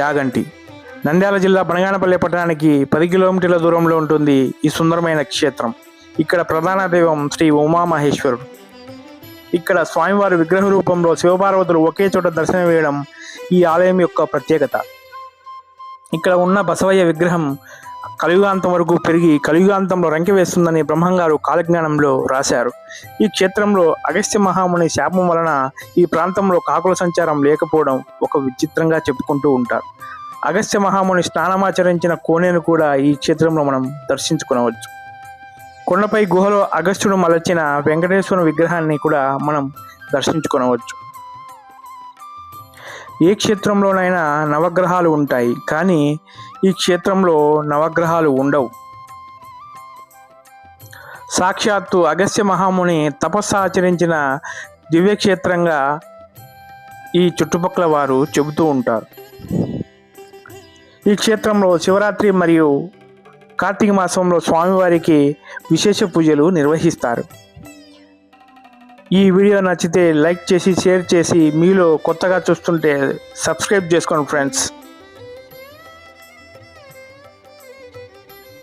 యాగంటి. నంద్యాల జిల్లా బనగానపల్లి పట్టణానికి 10 కిలోమీటర్ల దూరంలో ఉంటుంది ఈ సుందరమైన క్షేత్రం. ఇక్కడ ప్రధాన దైవం శ్రీ ఉమామహేశ్వరుడు. ఇక్కడ స్వామివారి విగ్రహ రూపంలో శివపార్వతులు ఒకే చోట దర్శనం వేయడం ఈ ఆలయం యొక్క ప్రత్యేకత. ఇక్కడ ఉన్న బసవయ్య విగ్రహం కలియుగాంతం వరకు పెరిగి కలియుగాంతంలో రంకె వేస్తుందని బ్రహ్మంగారు కాలజ్ఞానంలో రాశారు. ఈ క్షేత్రంలో అగస్త్య మహాముని శాపం వలన ఈ ప్రాంతంలో కాకుల సంచారం లేకపోవడం ఒక విచిత్రంగా చెప్పుకుంటూ ఉంటారు. అగస్త్య మహాముని స్నానమాచరించిన కోనేను కూడా ఈ క్షేత్రంలో మనం దర్శించుకోవచ్చు. కొండపై గుహలో అగస్త్యుడు మలచిన వెంకటేశ్వర విగ్రహాన్ని కూడా మనం దర్శించుకోవచ్చు. ఏ క్షేత్రంలోనైనా నవగ్రహాలు ఉంటాయి, కానీ ఈ క్షేత్రంలో నవగ్రహాలు ఉండవు. సాక్షాత్తు అగస్త్య మహాముని తపస్సు ఆచరించిన దివ్యక్షేత్రంగా ఈ చుట్టుపక్కల వారు చెబుతూ ఉంటారు. ఈ క్షేత్రంలో శివరాత్రి మరియు కార్తీక మాసంలో స్వామివారికి విశేష పూజలు నిర్వహిస్తారు. ఈ వీడియో నచ్చితే లైక్ చేసి షేర్ చేసి, మీలో కొత్తగా చూస్తుంటే సబ్స్క్రైబ్ చేసుకోండి ఫ్రెండ్స్.